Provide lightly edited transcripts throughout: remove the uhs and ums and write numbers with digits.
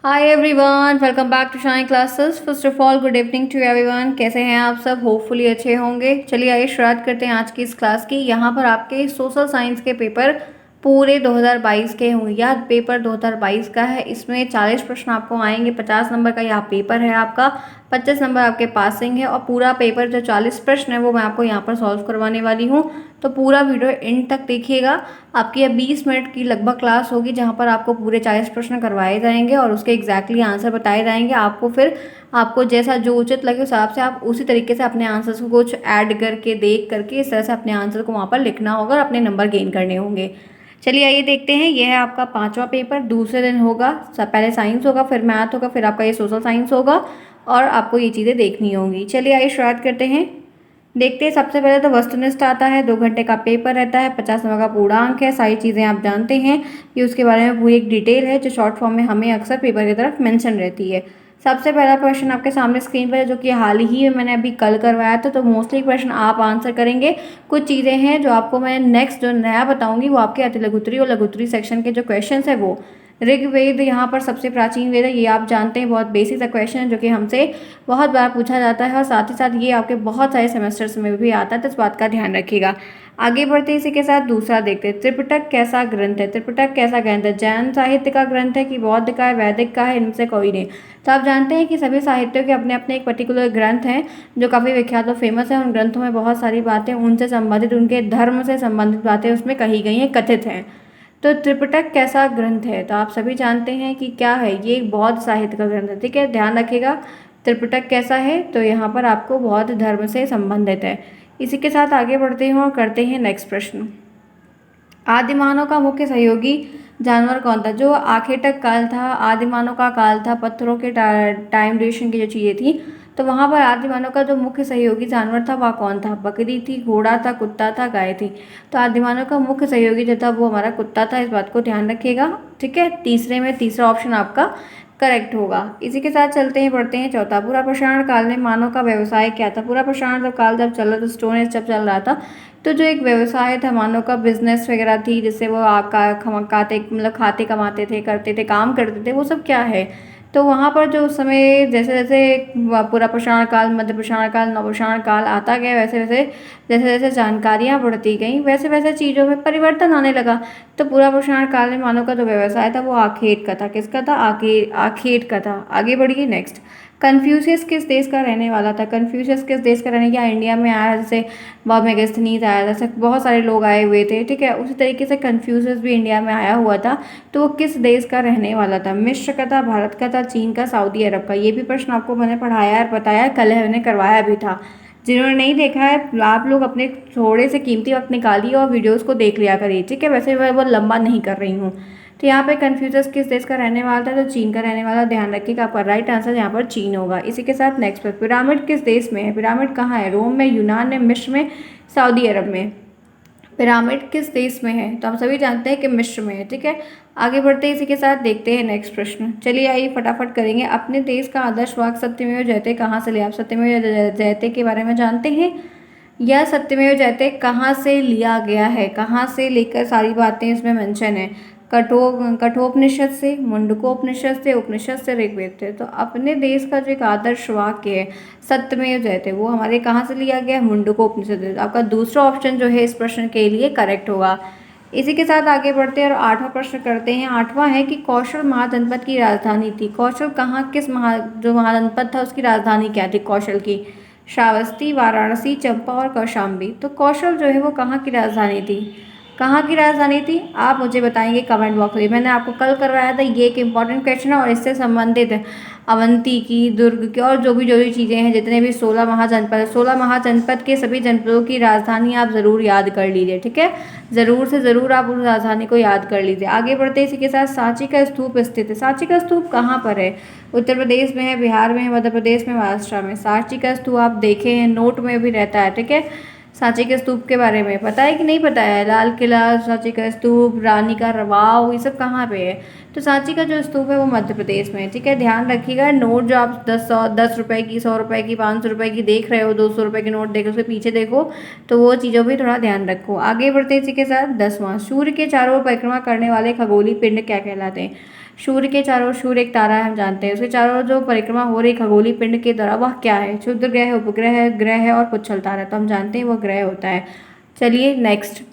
Hi everyone, welcome back to Shine classes. First of all good evening to everyone. कैसे हैं आप सब? Hopefully अच्छे होंगे। चलिए आइए शुरुआत करते हैं आज की इस क्लास की। यहाँ पर आपके सोशल साइंस के पेपर पूरे 2022 के होंगे। यह पेपर 2022 का है। इसमें 40 प्रश्न आपको आएंगे। 50 नंबर का यह पेपर है आपका। 25 नंबर आपके पासिंग है और पूरा पेपर जो 40 प्रश्न है वो मैं आपको यहाँ पर सॉल्व करवाने वाली हूँ। तो पूरा वीडियो एंड तक देखिएगा। आपकी यह 20 मिनट की लगभग क्लास होगी जहाँ पर आपको पूरे 40 प्रश्न करवाए जाएंगे और उसके एग्जैक्टली आंसर बताए जाएंगे। आपको जैसा जो उचित लगे उस हिसाब से आप उसी तरीके से अपने आंसर्स को कुछ ऐड करके देख करके इस तरह से अपने आंसर को वहाँ पर लिखना होगा और अपने नंबर गेन करने होंगे। चलिए आइए देखते हैं। यह है आपका 5वां पेपर। दूसरे दिन होगा, पहले साइंस होगा, फिर मैथ होगा, फिर आपका ये सोशल साइंस होगा और आपको ये चीज़ें देखनी होंगी। चलिए आइए शुरुआत करते हैं। देखते हैं। सबसे पहले तो वस्तुनिष्ठ आता है। 2 घंटे का पेपर रहता है। 50 नंबर का पूर्णांक है। सारी चीज़ें आप जानते हैं। ये उसके बारे में पूरी एक डिटेल है जो शॉर्ट फॉर्म में हमें अक्सर पेपर की तरफ मेंशन रहती है। सबसे पहला क्वेश्चन आपके सामने स्क्रीन पर है जो कि हाल ही में मैंने अभी कल करवाया था। तो मोस्टली क्वेश्चन आप आंसर करेंगे। कुछ चीज़ें हैं जो आपको मैं नेक्स्ट जो नया बताऊंगी वो आपके अति लघुत्तरी और लघुत्तरी सेक्शन के जो क्वेश्चन है वो। ऋग्वेद यहाँ पर सबसे प्राचीन वेद है, ये आप जानते हैं। बहुत बेसिक सा क्वेश्चन है जो कि हमसे बहुत बार पूछा जाता है और साथ ही साथ ये आपके बहुत सारे सेमेस्टर्स में भी आता है, तो इस बात का ध्यान रखिएगा। आगे बढ़ते इसी के साथ दूसरा देखते हैं। त्रिपिटक कैसा ग्रंथ है? त्रिपिटक कैसा ग्रंथ है? जैन साहित्य का ग्रंथ है कि बौद्ध का है, वैदिक का है? इनमें से कोई नहीं। तो आप जानते हैं कि सभी साहित्यों के अपने अपने एक पर्टिकुलर ग्रंथ हैं जो काफ़ी विख्यात और फेमस है। उन ग्रंथों में बहुत सारी बातें उनसे संबंधित, उनके धर्म से संबंधित बातें उसमें कही गई हैं, कथित हैं। तो त्रिपिटक कैसा ग्रंथ है? तो आप सभी जानते हैं कि क्या है, ये एक बौद्ध साहित्य का ग्रंथ है। ठीक है, ध्यान रखिएगा। त्रिपिटक कैसा है? तो यहाँ पर आपको बौद्ध धर्म से संबंधित है। इसी के साथ आगे बढ़ते हैं और करते हैं नेक्स्ट प्रश्न। आदिमानव का मुख्य सहयोगी जानवर कौन था? जो आखेटक काल था, आदिमानव का काल था, पत्थरों के टाइम ड्यूरेशन की जो चीज़ें थी, तो वहाँ पर आदिमानव का जो मुख्य सहयोगी जानवर था वह कौन था? बकरी थी, घोड़ा था, कुत्ता था, गाय थी? तो आदिमानव का मुख्य सहयोगी जो था वो हमारा कुत्ता था। इस बात को ध्यान रखिएगा। ठीक है, तीसरे में तीसरा ऑप्शन आपका करेक्ट होगा। इसी के साथ चलते हैं, बढ़ते हैं चौथा। पूरा प्रसारण काल में मानव का व्यवसाय क्या था? पूरा प्रसारण काल जब चल रहा था, स्टोन एज जब चल रहा था, तो जो एक व्यवसाय था मानव का, बिजनेस वगैरह थी जिससे वो आपका खाते मतलब खाते कमाते थे, करते थे, काम करते थे, वो सब क्या है? तो वहाँ पर जो उस समय जैसे जैसे पूरा प्रसारण काल, मध्य प्रसारण काल, नवपाषाण काल आता गया, वैसे वैसे जैसे जैसे जानकारियाँ बढ़ती गई वैसे वैसे चीज़ों में परिवर्तन आने लगा। तो पूरा प्रसारण काल में मानव का जो व्यवसाय था वो आखेट का था। किसका था? आखेट का था। आगे बढ़िए नेक्स्ट। कन्फ्यूशियस किस देश का रहने वाला था? कन्फ्यूशियस किस देश का रहने क्या इंडिया में आया? जैसे बौद्ध मेगास्थनीज आया, जैसे बहुत सारे लोग आए हुए थे। ठीक है, उसी तरीके से कन्फ्यूशियस भी इंडिया में आया हुआ था। तो वो किस देश का रहने वाला था? मिस्र का था, भारत का था, चीन का, सऊदी अरब का? ये भी प्रश्न आपको मैंने पढ़ाया और बताया, कल मैंने करवाया भी था। जिन्होंने नहीं देखा है आप लोग अपने थोड़े से कीमती वक्त निकालिए और वीडियोस को देख लिया करिए। ठीक है, वैसे मैं वो लंबा नहीं कर रही हूँ। तो यहाँ पे कन्फ्यूजस किस देश का रहने वाला था? तो चीन का रहने वाला। ध्यान रखिएगा, आपका राइट आंसर यहाँ पर चीन होगा। इसी के साथ नेक्स्ट पर, पिरामिड किस देश में है? पिरामिड कहाँ है? रोम में, यूनान में, मिस्र में, सऊदी अरब में? पिरामिड किस देश में है? तो हम सभी जानते हैं कि मिस्र में है। ठीक है, आगे बढ़ते हैं। इसी के साथ देखते हैं नेक्स्ट प्रश्न। चलिए आइए फटाफट करेंगे। अपने देश का आदर्श वाक्य सत्यमेव जयते कहाँ से लिया? आप सत्यमेव जयते के बारे में जानते हैं? यह सत्यमेव जयते कहाँ से लिया गया है? कहाँ से लेकर सारी बातें इसमें मेंशन है? कठोपनिषद से, मुंडकोपनिषद से, उपनिषद से, ऋग्वेद से? तो अपने देश का जो एक आदर्श वाक्य है सत्यमेव जयते वो हमारे कहाँ से लिया गया है? मुंडकोपनिषद से। आपका दूसरा ऑप्शन जो है इस प्रश्न के लिए करेक्ट होगा। इसी के साथ आगे बढ़ते हैं और 8वां प्रश्न करते हैं। 8वां है कि कौशल महाजनपद की राजधानी थी। कौशल कहाँ, किस जो महाजनपद था उसकी राजधानी क्या थी कौशल की? श्रावस्ती, वाराणसी, चंपा और कौशाम्बी? तो कौशल जो है वो कहाँ की राजधानी थी? कहाँ की राजधानी थी? आप मुझे बताएंगे कमेंट बॉक्स में। मैंने आपको कल करवाया था, ये एक इंपॉर्टेंट क्वेश्चन है और इससे संबंधित अवंती की, दुर्ग की और जो भी चीज़ें हैं, जितने भी 16 महाजनपद है, 16 महाजनपद के सभी जनपदों की राजधानी आप ज़रूर याद कर लीजिए। ठीक है, ज़रूर से ज़रूर आप उस राजधानी को याद कर लीजिए। आगे बढ़ते इसी के साथ। सांची का स्तूप स्थित है। सांची का स्तूप कहाँ पर है? उत्तर प्रदेश में है, बिहार में है, मध्य प्रदेश में, महाराष्ट्र में? सांची का स्तूप आप देखे हैं, नोट में भी रहता है। ठीक है, सांची के स्तूप के बारे में पता है कि नहीं पता है? लाल किला, सांची का स्तूप, रानी का रवाव, ये सब कहाँ पे है? तो सांची का जो स्तूप है वो मध्य प्रदेश में है। ठीक है, ध्यान रखिएगा। नोट जो आप 10 रुपए की, 100 रुपए की, 500 रुपए की देख रहे हो, 200 रुपए की नोट देखो, उसके पीछे देखो, तो वो चीज़ों पर थोड़ा ध्यान रखो। आगे बढ़ते इसी के साथ 10वां। सूर्य के चारों ओर परिक्रमा करने वाले खगोलीय पिंड क्या कहलाते हैं? सूर्य के चारों ओर सूर्य एक तारा है, हम जानते हैं। उसके चारों ओर जो परिक्रमा हो रही खगोलीय पिंड के द्वारा वह क्या है? क्षुद्र ग्रह है, उपग्रह है, ग्रह है और पुच्छल तारा है। तो हम जानते हैं वह ग्रह होता है। चलिए नेक्स्ट,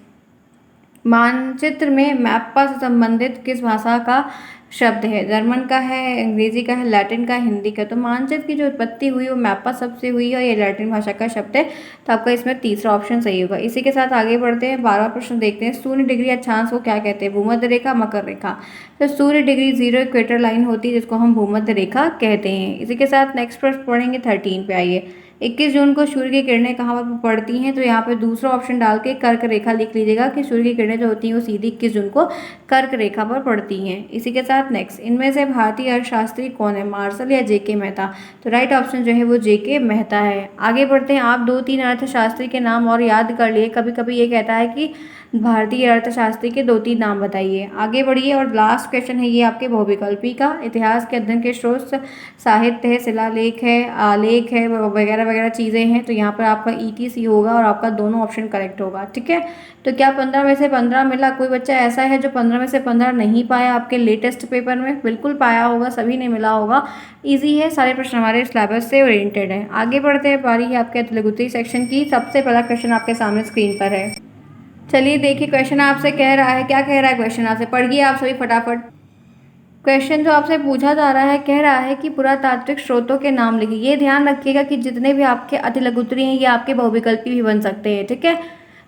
मानचित्र में मैप्पा से संबंधित किस भाषा का शब्द है? जर्मन का है, अंग्रेजी का है, लैटिन का, हिंदी का। तो मानचित्र की जो उत्पत्ति हुई वो मैप्पा शब्द से हुई है और ये लैटिन भाषा का शब्द है। तो आपका इसमें तीसरा ऑप्शन सही होगा। इसी के साथ आगे बढ़ते हैं, 12वां प्रश्न देखते हैं। शून्य डिग्री अक्षांश को क्या कहते हैं? भूमध्य रेखा, मकर रेखा। तो सूर्य डिग्री 0 इक्वेटर लाइन होती है जिसको हम भूमध्य रेखा कहते हैं। इसी के साथ नेक्स्ट प्रश्न पढ़ेंगे 13 पे। आइए, 21 जून को सूर्य की किरणें कहाँ पर पड़ती हैं? तो यहाँ पे दूसरा ऑप्शन डाल के कर्क रेखा लिख लीजिएगा कि सूर्य की किरणें जो होती हैं वो सीधी 21 जून को कर्क रेखा पर पड़ती हैं। इसी के साथ नेक्स्ट, इनमें से भारतीय अर्थशास्त्री कौन है? मार्शल या जेके मेहता? तो राइट ऑप्शन जो है वो जेके मेहता है। आगे बढ़ते हैं, आप 2-3 अर्थशास्त्री के नाम और याद कर लिए। कभी कभी ये कहता है कि भारतीय अर्थशास्त्री के 2-3 नाम बताइए। आगे बढ़िए, और लास्ट क्वेश्चन है ये आपके बहुविकल्पी का। इतिहास के अध्ययन के स्रोत साहित्य है, शिलालेख है, आलेख है, वगैरह वगैरह चीज़ें हैं। तो यहाँ पर आपका ETC होगा और आपका दोनों ऑप्शन करेक्ट होगा। ठीक है, तो क्या 15 में से 15 मिला? कोई बच्चा ऐसा है जो 15 में से 15 नहीं पाया आपके लेटेस्ट पेपर में? बिल्कुल पाया होगा, सभी ने मिला होगा। ईजी है, सारे प्रश्न हमारे सिलेबस से ओरिएंटेड हैं। आगे बढ़ते हैं, बारी है आपके लघुत्तरी सेक्शन की। सबसे पहला क्वेश्चन आपके सामने स्क्रीन पर है। चलिए देखिए, क्वेश्चन आपसे कह रहा है, क्या कह रहा है क्वेश्चन आपसे? पढ़िए आप सभी फटाफट। क्वेश्चन जो आपसे पूछा जा रहा है, कह रहा है कि पुरातात्विक स्रोतों के नाम लिखिए। ये ध्यान रखिएगा कि जितने भी आपके अतिलघुत्तरी हैं ये आपके बहुविकल्पी भी बन सकते हैं। ठीक है,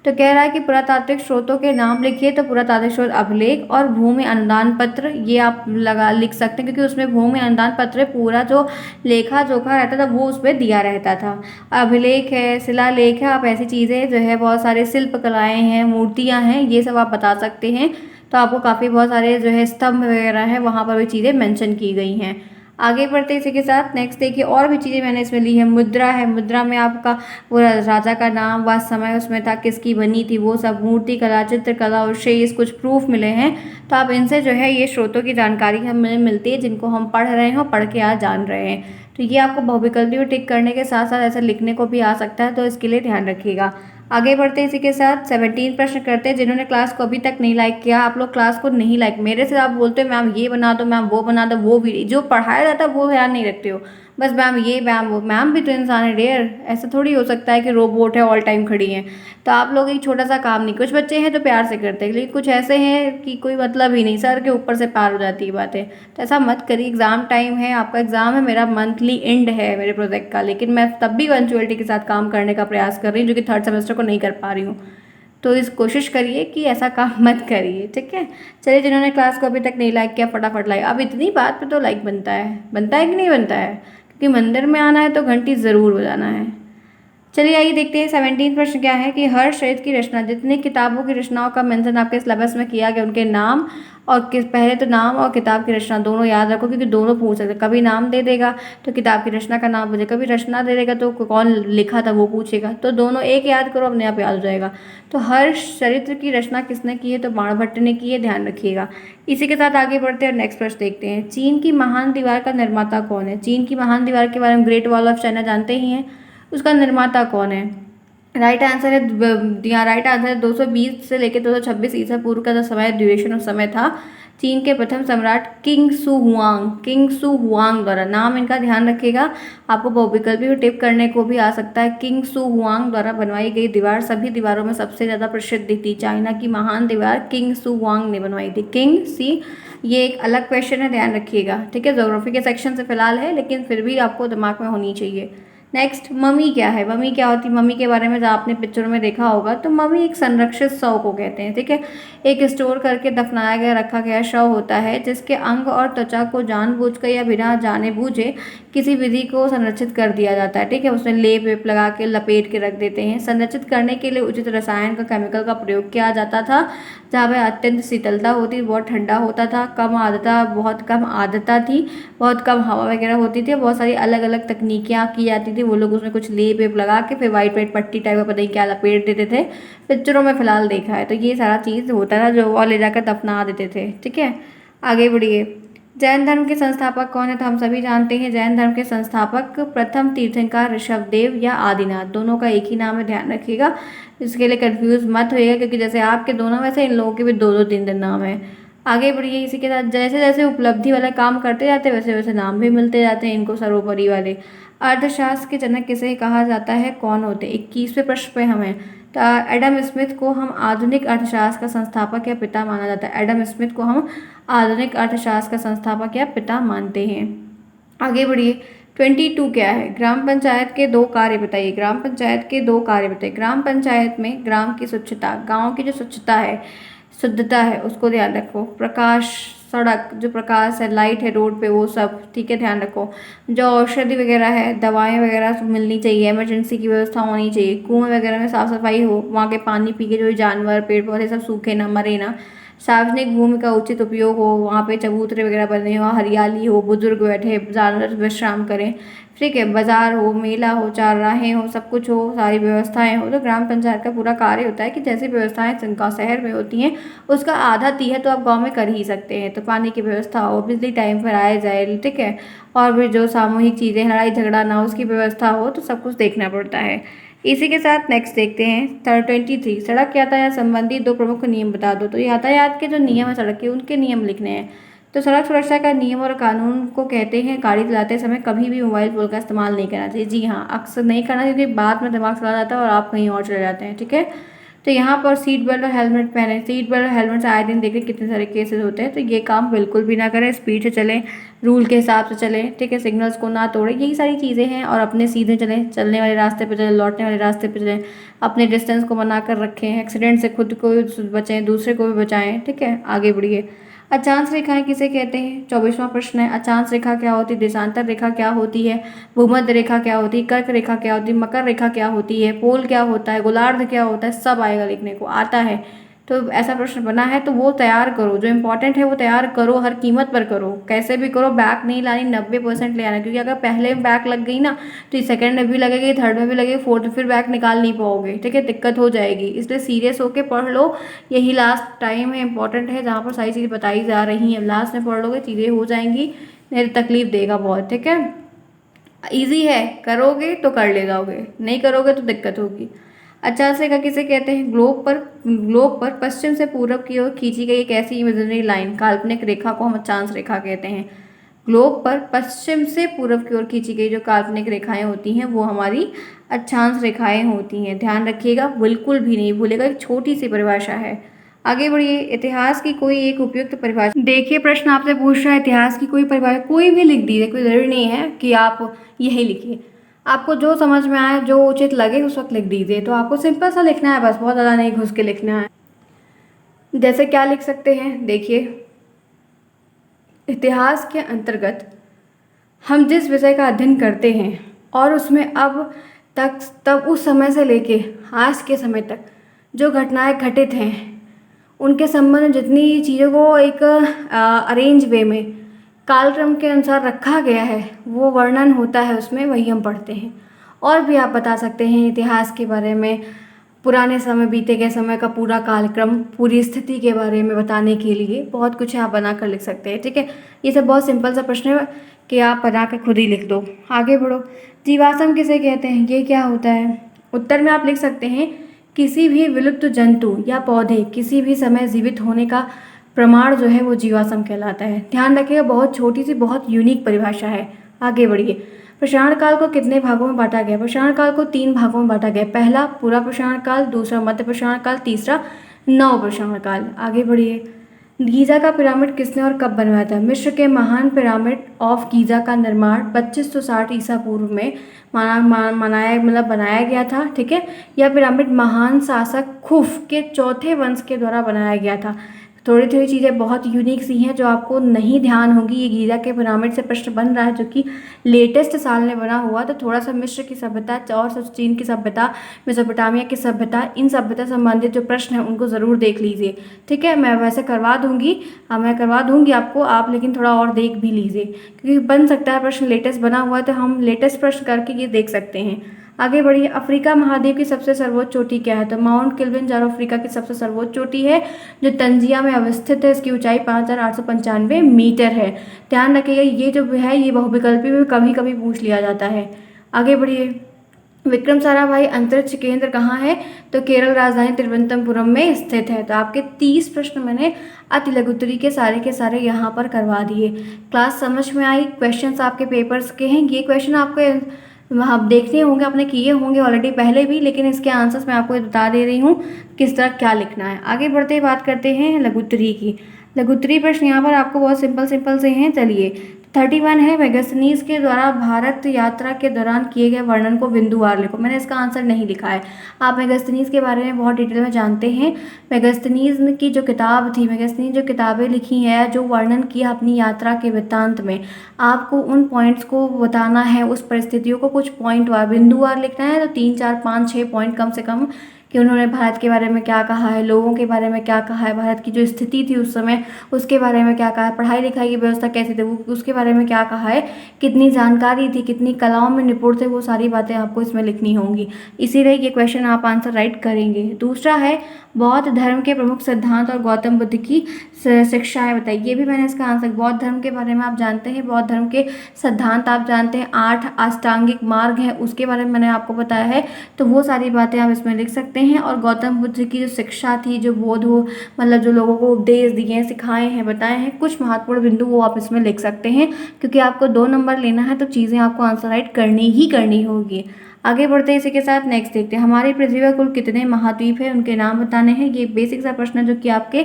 तो कह रहा है कि पुरातात्विक स्रोतों के नाम लिखिए। तो पुरातात्विक स्रोत अभिलेख और भूमि अनुदान पत्र, ये आप लिख सकते हैं क्योंकि उसमें भूमि अनुदान पत्र पूरा जो लेखा जोखा रहता था वो उसमें दिया रहता था। अभिलेख है, शिलालेख है, आप ऐसी चीज़ें जो है, बहुत सारे शिल्प कलाएँ हैं, मूर्तियाँ हैं, ये सब आप बता सकते हैं। तो आपको काफ़ी बहुत सारे जो है स्तंभ वगैरह है वहाँ पर भी चीज़ें मेंशन की गई हैं। आगे बढ़ते इसी के साथ नेक्स्ट देखिए, और भी चीज़ें मैंने इसमें ली है। मुद्रा है, मुद्रा में आपका वो राजा का नाम व समय उसमें था, किसकी बनी थी, वो सब। मूर्ति कला, चित्रकला और शेष कुछ प्रूफ मिले हैं। तो आप इनसे जो है ये स्रोतों की जानकारी हमें मिलती है जिनको हम पढ़ रहे हैं और पढ़ के आज जान रहे हैं। तो ये आपको बहुविकल्पी को टिक करने के साथ साथ ऐसा लिखने को भी आ सकता है, तो इसके लिए ध्यान रखिएगा। आगे बढ़ते इसी के साथ 17 प्रश्न करते हैं। जिन्होंने क्लास को अभी तक नहीं लाइक किया, आप लोग क्लास को नहीं लाइक, मेरे से आप बोलते हो मैम ये बना दो, मैम वो बना दो, वो भी जो पढ़ाया जाता है वो याद नहीं रखते हो, बस मैम ये मैम वो। मैम भी तो इंसान है डियर, ऐसा थोड़ी हो सकता है कि रोबोट है ऑल टाइम खड़ी हैं। तो आप लोग एक छोटा सा काम नहीं, कुछ बच्चे हैं तो प्यार से करते हैं लेकिन कुछ ऐसे हैं कि कोई मतलब ही नहीं, सर के ऊपर से पार हो जाती है बातें। तो ऐसा मत करिए, एग्ज़ाम टाइम है, आपका एग्ज़ाम है, मेरा मंथली एंड है मेरे प्रोजेक्ट का, लेकिन मैं तब भी पंक्चुअलिटी के साथ काम करने का प्रयास कर रही हूँ जो कि 3rd सेमेस्टर को नहीं कर पा रही हूँ। तो इस कोशिश करिए कि ऐसा काम मत करिए। ठीक है, चलिए जिन्होंने क्लास को अभी तक नहीं लाइक किया फटाफट लाइक। अब इतनी बात पे तो लाइक बनता है कि नहीं बनता है? क्योंकि मंदिर में आना है तो घंटी ज़रूर बजाना है। चलिए आइए देखते हैं 17 प्रश्न क्या है कि हर क्षेत्र की रचना, जितने किताबों की रचनाओं का मेंशन आपके सिलेबस में किया गया उनके नाम और पहले तो नाम और किताब की रचना दोनों याद रखो क्योंकि दोनों पूछ सकते हैं। कभी नाम दे देगा तो किताब की रचना का नाम पूछेगा, कभी रचना दे देगा तो कौन लिखा था वो पूछेगा। तो दोनों एक याद करो, अपने आप याद हो जाएगा। तो हर चरित्र की रचना किसने की है? तो बाणभट्ट ने की है, ध्यान रखिएगा। इसी के साथ आगे बढ़ते हैं और नेक्स्ट प्रश्न देखते हैं। चीन की महान दीवार का निर्माता कौन है? चीन की महान दीवार के बारे में ग्रेट वॉल ऑफ चाइना जानते ही हैं, उसका निर्माता कौन है? राइट आंसर है, यहाँ राइट आंसर है 220 से लेकर 226 ईसा पूर्व का जो समय ड्यूरेशन उस समय था चीन के प्रथम सम्राट किंग सू हुआंग द्वारा। नाम इनका ध्यान रखिएगा, आपको बहुविकल्पी को टिप करने को भी आ सकता है। किंग सू हुआंग द्वारा बनवाई गई दीवार सभी दीवारों में सबसे ज़्यादा प्रसिद्ध थी। चाइना की महान दीवार किंग सू हुआंग ने बनवाई थी। किंग सी, ये एक अलग क्वेश्चन है, ध्यान रखिएगा। ठीक है, ज्योग्राफी के सेक्शन से फिलहाल है लेकिन फिर भी आपको दिमाग में होनी चाहिए। नेक्स्ट, मम्मी क्या है? मम्मी क्या होती है? मम्मी के बारे में जो आपने पिक्चरों में देखा होगा, तो मम्मी एक संरक्षित शव को कहते हैं। ठीक है, एक स्टोर करके दफनाया गया रखा गया शव होता है जिसके अंग और त्वचा को जानबूझकर या बिना जाने बूझे किसी विधि को संरक्षित कर दिया जाता है। ठीक है, उसमें लेप वेप लगा के लपेट के रख देते हैं। संरक्षित करने के लिए उचित रसायन का केमिकल का प्रयोग किया जाता था। जहाँ पे अत्यंत शीतलता होती, बहुत ठंडा होता था, बहुत कम आर्द्रता थी, बहुत कम हवा वगैरह होती थी, बहुत सारी अलग अलग तकनीकियाँ की जाती थी। वो लोग उसमें कुछ लेप वेप लगा के फिर वाइट वाइट पट्टी टाइप का पता नहीं क्या लपेट देते थे। पिक्चरों में फिलहाल देखा है, तो ये सारा चीज़ होता था जो वो ले जाकर दफना देते थे। ठीक है, आगे बढ़िए। जैन धर्म के संस्थापक कौन है? तो हम सभी जानते हैं जैन धर्म के संस्थापक प्रथम तीर्थंकर ऋषभदेव या आदिनाथ, दोनों का एक ही नाम है, ध्यान रखिएगा। इसके लिए कंफ्यूज मत होइएगा क्योंकि जैसे आपके दोनों में से इन लोगों के भी 2-2 3-3 नाम है। आगे बढ़िए। इसी के साथ जैसे जैसे उपलब्धि वाला काम करते जाते वैसे वैसे नाम भी मिलते जाते हैं इनको सर्वोपरि वाले। अर्थशास्त्र के जनक किसे कहा जाता है, कौन होते? 21वें प्रश्न पे हमें तो एडम स्मिथ को हम आधुनिक अर्थशास्त्र का संस्थापक या पिता माना जाता है। एडम स्मिथ को हम आधुनिक अर्थशास्त्र का संस्थापक या पिता मानते हैं। आगे बढ़िए। 22 क्या है? ग्राम पंचायत के 2 कार्य बताइए। ग्राम पंचायत के 2 कार्य बताइए। ग्राम पंचायत में ग्राम की स्वच्छता, गांव की जो स्वच्छता है, शुद्धता है, उसको ध्यान रखो। प्रकाश, सड़क जो प्रकाश है, लाइट है रोड पे, वो सब ठीक है, ध्यान रखो। जो औषधि वगैरह है, दवाएं वगैरह सब मिलनी चाहिए, इमरजेंसी की व्यवस्था होनी चाहिए, कुएं वगैरह में साफ सफाई हो, वहाँ के पानी पी के जो जानवर पेड़ पौधे सब सूखे ना, मरे ना, सार्वजनिक भूमि का उचित उपयोग हो, वहाँ पे चबूतरे वगैरह बने हो, हरियाली हो, बुजुर्ग बैठे, जानवर विश्राम करें, ठीक है, बाजार हो, मेला हो, चौराहे हो, सब कुछ हो, सारी व्यवस्थाएं हो। तो ग्राम पंचायत का पूरा कार्य होता है कि जैसी व्यवस्थाएं गाँव शहर में होती हैं उसका आधा तिहाई तो आप गांव में कर ही सकते हैं। तो पानी की व्यवस्था हो, बिजली टाइम पर आए जाए, ठीक है, और भी जो सामूहिक चीज़ें, लड़ाई झगड़ा ना हो, उसकी व्यवस्था हो, तो सब कुछ देखना पड़ता है। इसी के साथ नेक्स्ट देखते हैं 23। सड़क यातायात संबंधी 2 प्रमुख नियम बता दो। तो यातायात के जो नियम है सड़क के, उनके नियम लिखने हैं। तो सड़क सुरक्षा का नियम और कानून को कहते हैं गाड़ी चलाते समय कभी भी मोबाइल फ़ोन का इस्तेमाल नहीं करना चाहिए। जी हाँ, अक्सर नहीं करना, क्योंकि बाद में दिमाग चला जाता है और आप कहीं और चले जाते हैं, ठीक है। तो यहाँ पर सीट बेल्ट और हेलमेट पहने। सीट बेल्ट और हेलमेट से आए दिन देखें कितने सारे केसेस होते हैं, तो ये काम बिल्कुल भी ना करें। स्पीड से चलें, रूल के हिसाब से चलें, ठीक है, सिग्नल्स को ना तोड़ें, यही सारी चीज़ें हैं। और अपने सीधे चलें, चलने वाले रास्ते पर चलें, लौटने वाले रास्ते पर चलें, अपने डिस्टेंस को बना कर रखें, एक्सीडेंट से खुद को भी बचें, दूसरे को भी बचाएं, ठीक है। आगे बढ़िए। अक्षांश रेखाएं किसे कहते हैं? 24वां प्रश्न है। अक्षांश रेखा क्या होती है? देशांतर रेखा क्या होती है? भूमध्य रेखा क्या होती है? कर्क रेखा क्या होती है? मकर रेखा क्या होती है? पोल क्या होता है? गोलार्ध क्या होता है? सब आएगा लिखने को, आता है। तो ऐसा प्रश्न बना है तो वो तैयार करो, जो इंपॉर्टेंट है वो तैयार करो, हर कीमत पर करो, कैसे भी करो, बैक नहीं लानी, 90% ले आना। क्योंकि अगर पहले में बैक लग गई ना तो सेकंड में भी लगेगी, थर्ड में भी लगेगी, फोर्थ में फिर बैक निकाल नहीं पाओगे, ठीक है, दिक्कत हो जाएगी। इसलिए सीरियस होके पढ़ लो, यही लास्ट टाइम है, इंपॉर्टेंट है, जहाँ पर सारी चीज़ें बताई जा रही हैं। लास्ट में पढ़ लोगे चीज़ें हो जाएंगी, नहीं तो तकलीफ देगा बहुत, ठीक है। ईजी है, करोगे तो कर ले जाओगे, नहीं करोगे तो दिक्कत होगी। अक्षांश रेखा किसे कहते हैं? ग्लोब पर पश्चिम से पूर्व की ओर खींची गई एक ऐसी इमेजिनरी लाइन, काल्पनिक रेखा को हम अक्षांश रेखा कहते हैं। ग्लोब पर पश्चिम से पूर्व की ओर खींची गई जो काल्पनिक रेखाएं होती हैं वो हमारी अक्षांश रेखाएं होती हैं। ध्यान रखिएगा, बिल्कुल भी नहीं भूलेगा, एक छोटी सी परिभाषा है। आगे बढ़िए। इतिहास की कोई एक उपयुक्त परिभाषा। देखिए प्रश्न आपसे पूछ रहा है इतिहास की कोई परिभाषा, कोई भी लिख दीजिए, कोई जरूरी नहीं है कि आप यही लिखिए, आपको जो समझ में आए, जो उचित लगे उस वक्त लिख दीजिए। तो आपको सिंपल सा लिखना है, बस बहुत ज़्यादा नहीं घुस के लिखना है। जैसे क्या लिख सकते हैं, देखिए, इतिहास के अंतर्गत हम जिस विषय का अध्ययन करते हैं और उसमें अब तक, तब उस समय से लेके आज के समय तक जो घटनाएं घटित हैं उनके संबंध में जितनी चीज़ों को एक अरेंज वे में कालक्रम के अनुसार रखा गया है वो वर्णन होता है उसमें, वही हम पढ़ते हैं। और भी आप बता सकते हैं इतिहास के बारे में, पुराने समय, बीते गए समय का पूरा कालक्रम, पूरी स्थिति के बारे में बताने के लिए बहुत कुछ आप बना कर लिख सकते हैं, ठीक है। ये सब बहुत सिंपल सा प्रश्न है कि आप बना कर खुद ही लिख दो। आगे बढ़ो। जीवाश्म किसे कहते हैं? ये क्या होता है? उत्तर में आप लिख सकते हैं किसी भी विलुप्त जंतु या पौधे किसी भी समय जीवित होने का प्रमाण जो है वो जीवाश्म कहलाता है। ध्यान रखिएगा, बहुत छोटी सी बहुत यूनिक परिभाषा है। आगे बढ़िए। प्रसारण काल को कितने भागों में बांटा गया? प्रसारण काल को 3 भागों में बांटा गया। पहला पूरा प्रसारण काल, दूसरा मध्य प्रसारण काल, तीसरा नव प्रसारण काल। आगे बढ़िए। गीज़ा का पिरामिड किसने और कब बनवाया था? मिस्र के महान पिरामिड ऑफ गीज़ा का निर्माण 2560 ईसा पूर्व में बनाया गया था, ठीक है। यह पिरामिड महान शासक खुफ के चौथे वंश के द्वारा बनाया गया था। थोड़ी थोड़ी चीज़ें बहुत यूनिक सी हैं जो आपको नहीं ध्यान होगी। ये गीज़ा के पिरामिड से प्रश्न बन रहा है जो कि लेटेस्ट साल में बना हुआ, तो थोड़ा सा मिस्र की सभ्यता और चीन की सभ्यता, मेसोपोटामिया की सभ्यता, इन सभ्यता संबंधित जो प्रश्न हैं उनको ज़रूर देख लीजिए, ठीक है। मैं वैसे करवा दूंगी, मैं करवा दूंगी आपको, आप लेकिन थोड़ा और देख भी लीजिए, क्योंकि बन सकता है प्रश्न लेटेस्ट बना हुआ है तो हम लेटेस्ट प्रश्न करके ये देख सकते हैं। आगे बढ़िए। अफ्रीका महाद्वीप की सबसे सर्वोच्च चोटी क्या है? तो माउंट किलिमंजारो अफ्रीका की सबसे सर्वोच्च चोटी है जो तंजिया में अवस्थित है। इसकी ऊंचाई 5895 मीटर है। ध्यान रखिएगा, ये जो है ये बहुविकल्पी में कभी कभी पूछ लिया जाता है। आगे बढ़िए। विक्रम साराभाई अंतरिक्ष केंद्र कहाँ है? तो केरल राजधानी तिरुवनंतपुरम में स्थित है। तो आपके 30 प्रश्न मैंने अति लघु उत्तरी के सारे यहाँ पर करवा दिए। क्लास समझ में आई? क्वेश्चंस आपके पेपर्स के हैं। ये क्वेश्चन आपको वहाँ देखने होंगे, आपने किए होंगे ऑलरेडी पहले भी, लेकिन इसके आंसर्स मैं आपको बता दे रही हूँ किस तरह क्या लिखना है। आगे बढ़ते ही बात करते हैं लघु उत्तरी की। लघु उत्तरी प्रश्न यहाँ पर आपको बहुत सिंपल से हैं। चलिए 31 है, मेगास्थनीज के द्वारा भारत यात्रा के दौरान किए गए वर्णन को बिंदुवार लिखो। मैंने इसका आंसर नहीं लिखा है, आप मेगास्थनीज के बारे में बहुत डिटेल में जानते हैं। मेगास्थनीज की जो किताब थी, मेगास्थनीज जो किताबें लिखी है, जो वर्णन किया अपनी यात्रा के वृत्तांत में, आपको उन पॉइंट्स को बताना है, उस परिस्थितियों को कुछ पॉइंट वार बिंदुवार लिखना है। तो 3, 4, 5, 6 पॉइंट कम से कम कि उन्होंने भारत के बारे में क्या कहा है, लोगों के बारे में क्या कहा है, भारत की जो स्थिति थी उस समय उसके बारे में क्या कहा है, पढ़ाई लिखाई की व्यवस्था कैसी थी उसके बारे में क्या कहा है, कितनी जानकारी थी, कितनी कलाओं में निपुण थे, वो सारी बातें आपको इसमें लिखनी होंगी। इसीलिए ये क्वेश्चन आप आंसर राइट करेंगे। दूसरा है बौद्ध धर्म के प्रमुख सिद्धांत और गौतम बुद्ध की शिक्षाएं बताइए। ये भी मैंने इसका आंसर, बौद्ध धर्म के बारे में आप जानते हैं, बौद्ध धर्म के सिद्धांत आप जानते हैं, 8 अष्टांगिक मार्ग है उसके बारे में मैंने आपको बताया है, तो वो सारी बातें आप इसमें लिख सकते हैं। और गौतम बुद्ध की जो शिक्षा थी, जो बोध हो, मतलब जो लोगों को उपदेश दिए हैं, सिखाए हैं, बताए हैं, कुछ महत्वपूर्ण बिंदु वो आप इसमें लिख सकते हैं, क्योंकि आपको 2 नंबर लेना है तो चीज़ें आपको आंसर राइट करनी होगी। आगे बढ़ते हैं इसी के साथ नेक्स्ट देखते हैं। हमारी पृथ्वी पर कुल कितने महाद्वीप हैं, उनके नाम बताने हैं। ये बेसिक सा प्रश्न जो कि आपके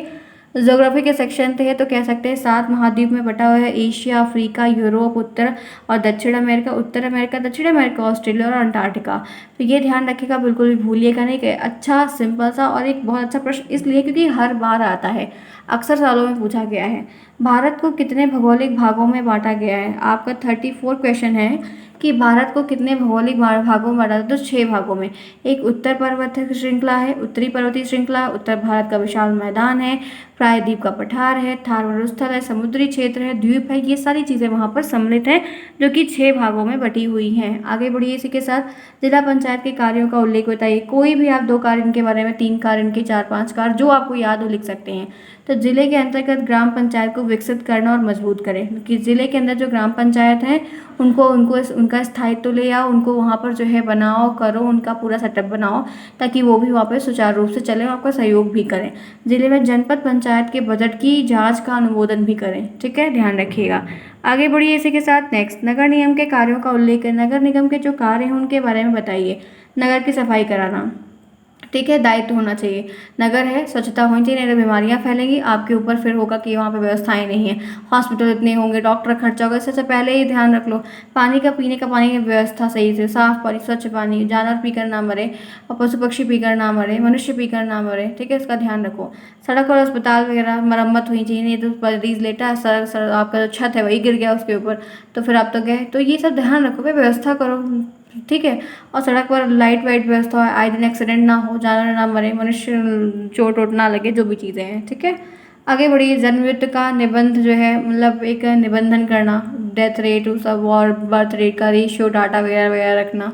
ज्योग्राफी के सेक्शन थे, तो कह सकते हैं 7 महाद्वीप में बटा हुआ है। एशिया, अफ्रीका, यूरोप, उत्तर और दक्षिण अमेरिका, उत्तर अमेरिका, दक्षिण अमेरिका, ऑस्ट्रेलिया और अंटार्कटिका। तो ये ध्यान रखिएगा, बिल्कुल भी भूलिएगा नहीं कि अच्छा सिंपल सा और एक बहुत अच्छा प्रश्न इसलिए क्योंकि हर बार आता है, अक्सर सालों में पूछा गया है। भारत को कितने भौगोलिक भागों में बांटा गया है? आपका 34 क्वेश्चन है कि भारत को कितने भौगोलिक भागों में बांटा? तो 6 भागों में। एक उत्तर पर्वत श्रृंखला है, उत्तरी पर्वतीय श्रृंखला, उत्तर भारत का विशाल मैदान है, प्रायद्वीप का पठार है, थार मरुस्थल है, समुद्री क्षेत्र है, द्वीप है, ये सारी चीज़ें वहाँ पर सम्मिलित हैं, जो कि 6 भागों में बटी हुई हैं। आगे बढ़िए इसी के साथ जिला पंचायत के कार्यों का उल्लेख बताइए। कोई भी आप 2 कार्य इनके बारे में, 3 कार्य इनके, 4, 5 कार्य जो आपको याद हो लिख सकते हैं। तो जिले के अंतर्गत ग्राम पंचायत को विकसित करना और मजबूत करें, कि जिले के अंदर जो ग्राम पंचायत है उनको उनका स्थायित्व ले आओ, उनको वहाँ पर जो है बनाओ, करो, उनका पूरा सेटअप बनाओ, ताकि वो भी वहाँ पर सुचारू रूप से चले और आपका सहयोग भी करें। जिले में जनपद पंचायत के बजट की जांच का अनुमोदन भी करें। ठीक है, ध्यान रखिएगा। आगे बढ़िए इसी के साथ नेक्स्ट, नगर निगम के कार्यों का उल्लेख करें। नगर निगम के जो कार्य हैं उनके बारे में बताइए। नगर की सफाई कराना, ठीक है, दायित्व होना चाहिए। नगर है, स्वच्छता होनी चाहिए, नहीं तो बीमारियां फैलेंगी आपके ऊपर, फिर होगा कि वहाँ पे व्यवस्थाएं नहीं है, हॉस्पिटल इतने होंगे, डॉक्टर खर्चा होगा, इससे पहले ही ध्यान रख लो। पानी का, पीने का पानी की व्यवस्था सही से, साफ पानी, स्वच्छ पानी, जानवर पीकर ना मरे और पशु पक्षी पीकर ना मरे, मनुष्य पीकर ना मरे, ठीक है, इसका ध्यान रखो। सड़क और अस्पताल वगैरह मरम्मत हुई चाहिए, नहीं तो मरीज लेटा है, सड़क आपका जो छत है वही गिर गया उसके ऊपर, तो फिर आप तो गए। तो ये सब ध्यान रखो, व्यवस्था करो, ठीक है। और सड़क पर लाइट वाइट व्यवस्था हो, आए दिन एक्सीडेंट ना हो, जानवर ना मरे, मनुष्य चोट वोट ना लगे, जो भी चीज़ें हैं, ठीक है। आगे बढ़िए, जन्म मृत्यु का निबंध जो है, मतलब एक निबंधन करना, डेथ रेट सब और बर्थ रेट का रेशियो डाटा वगैरह वगैरह रखना।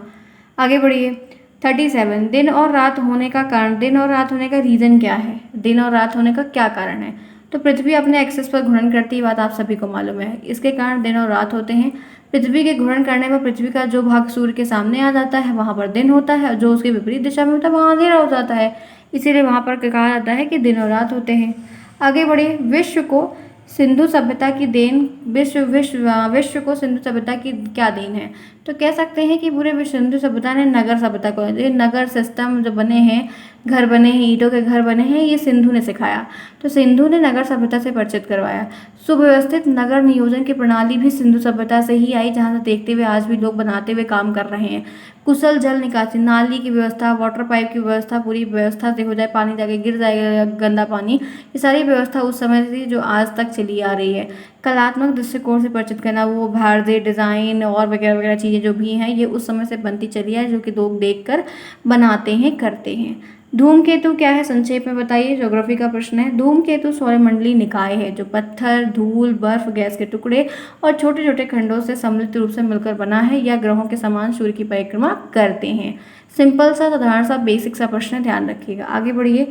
आगे बढ़िए 37, दिन और रात होने का कारण, दिन और रात होने का रीज़न क्या है? दिन और रात होने का क्या कारण है? तो पृथ्वी अपने एक्सेस पर घूर्णन करती है, बात आप सभी को मालूम है, इसके कारण दिन और रात होते हैं। पृथ्वी के घूर्णन करने पर पृथ्वी का जो भाग सूर्य के सामने आ जाता है वहाँ पर दिन होता है, जो उसके विपरीत दिशा में होता है वहाँ अंधेरा हो जाता है, इसीलिए वहाँ पर कहा जाता है कि दिन और रात होते हैं। आगे बढ़िए, विश्व को सिंधु सभ्यता की देन, विश्व को सिंधु सभ्यता की क्या देन है? तो कह सकते हैं कि पूरे विश्व सिंधु सभ्यता ने नगर सभ्यता को, ये नगर सिस्टम जो बने हैं, घर बने हैं, ईंटों के घर बने हैं, ये सिंधु ने सिखाया। तो सिंधु ने नगर सभ्यता से परिचित करवाया। सुव्यवस्थित नगर नियोजन की प्रणाली भी सिंधु सभ्यता से ही आई, जहाँ से देखते हुए आज भी लोग बनाते हुए काम कर रहे हैं। कुशल जल निकासी, नाली की व्यवस्था, वाटर पाइप की व्यवस्था, पूरी व्यवस्था से हो जाए, पानी जाके गिर जाएगा गंदा पानी, ये सारी व्यवस्था उस समय से जो आज तक चली आ रही है। कलात्मक दृष्टिकोण से परिचित करना, वो भारतीय डिज़ाइन और वगैरह वगैरह चीज़ें जो भी हैं, ये उस समय से बनती चली है, जो कि लोग देखकर बनाते हैं, करते हैं। धूमकेतु क्या है, संक्षेप में बताइए, ज्योग्राफी का प्रश्न है। धूमकेतु सौरमंडलीय निकाय है, जो पत्थर, धूल, बर्फ, गैस के टुकड़े और छोटे छोटे खंडों से सम्मिलित रूप से मिलकर बना है, या ग्रहों के समान सूर्य की परिक्रमा करते हैं। सिंपल सा, साधारण सा, बेसिक सा प्रश्न, ध्यान रखिएगा। आगे बढ़िए,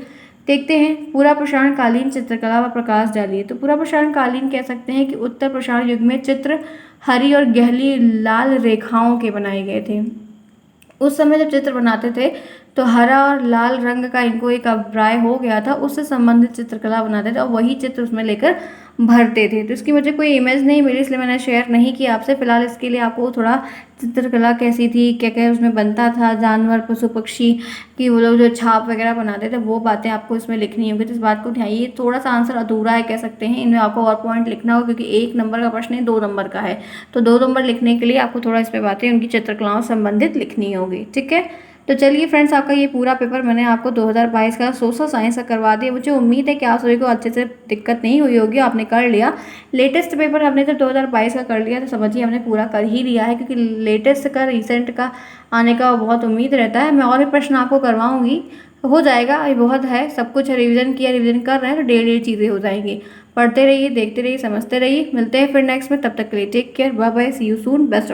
देखते हैं पूरा प्रसारण कालीन चित्रकला व प्रकाश डालिए। तो पूरा प्रसारण कालीन कह सकते हैं कि उत्तर प्रसारण युग में चित्र हरी और गहरी लाल रेखाओं के बनाए गए थे। उस समय जब चित्र बनाते थे तो हरा और लाल रंग का इनको एक अभिप्राय हो गया था, उससे संबंधित चित्रकला बनाते थे और वही चित्र उसमें लेकर भरते थे। तो इसकी मुझे कोई इमेज नहीं मिली, इसलिए मैंने शेयर नहीं की आपसे। फिलहाल इसके लिए आपको थोड़ा चित्रकला कैसी थी, क्या क्या उसमें बनता था, जानवर, पशु पक्षी की वो लोग जो छाप वगैरह बनाते थे, वो बातें आपको इसमें लिखनी होगी। तो इस बात को ध्यान, ये थोड़ा सा आंसर अधूरा है कह सकते हैं, इनमें आपको और पॉइंट लिखना होगा क्योंकि 1 नंबर का प्रश्न है, 2 नंबर का है। तो 2 नंबर लिखने के लिए आपको थोड़ा इस पे बातें उनकी चित्रकलाओं से संबंधित लिखनी होगी, ठीक है। तो चलिए फ्रेंड्स, आपका ये पूरा पेपर मैंने आपको 2022 का सोशल साइंस का करवा दिया। मुझे उम्मीद है कि आप सभी को अच्छे से दिक्कत नहीं हुई होगी, आपने कर लिया। लेटेस्ट पेपर हमने जब 2022 का कर लिया तो समझिए हमने पूरा कर ही लिया है, क्योंकि लेटेस्ट का रिसेंट का आने का बहुत उम्मीद रहता है। मैं और भी प्रश्न आपको करवाऊंगी, हो जाएगा, ये बहुत है, सब कुछ रिविजन किया, रिविजन कर रहे हैं तो डेली चीज़ें हो जाएंगी। पढ़ते रहिए, देखते रहिए, समझते रहिए। मिलते हैं फिर नेक्स्ट में, तब तक के लिए take care, bye bye, see you soon, best.